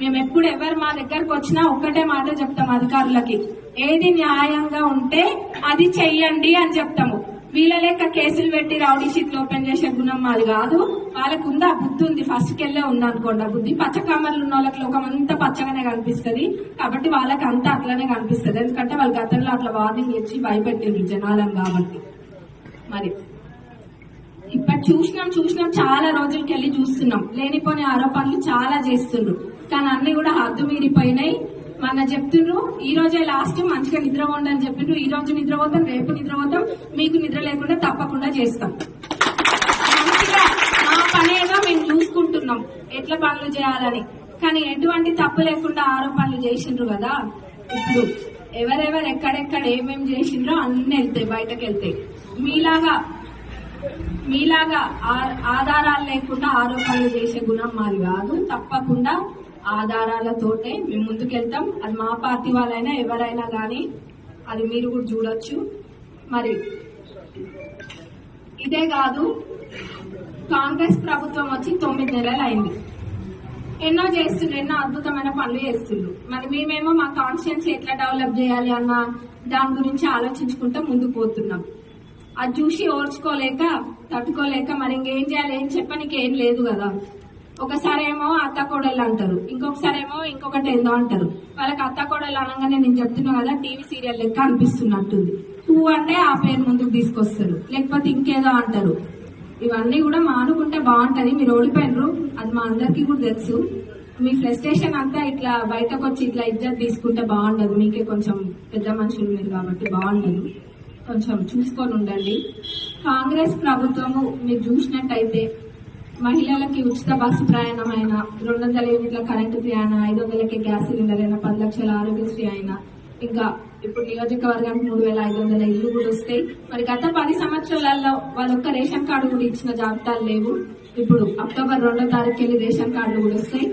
మేము ఎప్పుడు ఎవరు మా దగ్గరకు వచ్చినా ఒక్కటే మాట చెప్తాం అధికారులకి, ఏది న్యాయంగా ఉంటే అది చెయ్యండి అని చెప్తాము. వీళ్ళ లెక్క కేసులు పెట్టి రౌడీ షీట్లు ఓపెన్ చేసే గుణం మాది కాదు. వాళ్ళకు ఉందా బుద్ధి ఉంది, ఫస్ట్ కెళ్ళే ఉంది అనుకోండి ఆ బుద్ధి. పచ్చ కామర్లు ఉన్న వాళ్ళకి లోకం అంతా పచ్చగానే కనిపిస్తుంది కాబట్టి వాళ్ళకి అంతా అట్లనే కనిపిస్తుంది. ఎందుకంటే వాళ్ళు గతంలో అట్లా వార్నింగ్ ఇచ్చి భయపెట్టిండ్రు జనాలను కాబట్టి. మరి ఇప్పుడు చూసినాం చాలా రోజులకి వెళ్ళి చూస్తున్నాం, లేనిపోని ఆరోపణలు చాలా చేస్తుండ్రు. కానీ అన్ని కూడా హద్దు మీరిపోయినాయి. మన చెప్తుండ్రు ఈ రోజే లాస్ట్, మంచిగా నిద్రపోండి అని చెప్పిండ్రు. ఈ రోజు నిద్రపోతాం, రేపు నిద్రపోతాం, మీకు నిద్ర లేకుండా తప్పకుండా చేస్తాం. మంచిగా మా పనేగా మేము చూసుకుంటున్నాం ఎట్లా పనులు చేయాలని. కానీ ఎటువంటి తప్పు లేకుండా ఆరోపణలు చేసిండ్రు కదా. ఇప్పుడు ఎవరెవరు ఎక్కడెక్కడ ఏమేం చేసిండ్రో అన్ని వెళ్తాయి, బయటకు వెళ్తాయి. మీలాగా ఆధారాలు లేకుండా ఆరోపణలు చేసే గుణం మాది కాదు. తప్పకుండా ఆధారాలతోటే మేము ముందుకెళ్తాం. అది మా పార్టీ వాళ్ళైనా ఎవరైనా కానీ అది మీరు కూడా చూడొచ్చు. మరి ఇదే కాదు, కాంగ్రెస్ ప్రభుత్వం వచ్చి 9 నెలలు అయింది. ఎన్నో చేస్తుండ్రు, ఎన్నో అద్భుతమైన పనులు చేస్తుండ్రు. మరి మేమేమో మా కాన్స్టిట్యున్సీ ఎట్లా డెవలప్ చేయాలి అన్న దాని గురించి ఆలోచించుకుంటూ ముందుకు పోతున్నాం. అది చూసి ఓర్చుకోలేక తట్టుకోలేక మరి ఇంకేం చేయాలి, ఏం చెప్పనికి ఏం లేదు కదా. ఒకసారి ఏమో అత్త కోడళ్ళు అంటారు, ఇంకొకసారి ఏమో ఇంకొకటి ఏందో అంటారు. వాళ్ళకి అత్త కోడళ్ళు అనగానే నేను చెప్తున్నా కదా, టీవీ సీరియల్ లెక్క అనిపిస్తున్నట్టుంది. అంటే ఆ పేరు ముందుకు తీసుకొస్తారు, లేకపోతే ఇంకేదో అంటారు. ఇవన్నీ కూడా మానుకుంటే బాగుంటది. మీరు ఓడిపోయినరు, అది మా అందరికీ కూడా తెలుసు. మీ ఫ్రస్ట్రేషన్ అంతా ఇట్లా బయటకు వచ్చి ఇట్లా ఇజ్జత్ తీసుకుంటే బాగుండదు. మీకే కొంచెం పెద్ద మనుషులు మీరు కాబట్టి బాగుండదు, కొంచెం చూసుకొని ఉండండి. కాంగ్రెస్ ప్రభుత్వము మీరు చూసినట్టయితే మహిళలకి ఉచిత బస్సు ప్రయాణమైన, 200 యూనిట్ల కరెంటు ఫ్రీ అయినా, 500కే గ్యాస్ సిలిండర్ అయినా, 10 లక్షల ఆరోగ్యశ్రీ అయినా, ఇంకా ఇప్పుడు నియోజకవర్గానికి 3500 ఇల్లు కూడా వస్తాయి. మరి గత 10 సంవత్సరాలలో వాళ్ళొక్క రేషన్ కార్డు కూడా ఇచ్చిన జాబితాలు లేవు. ఇప్పుడు అక్టోబర్ 2వ తారీఖుకి రేషన్ కార్డులు కూడా వస్తాయి.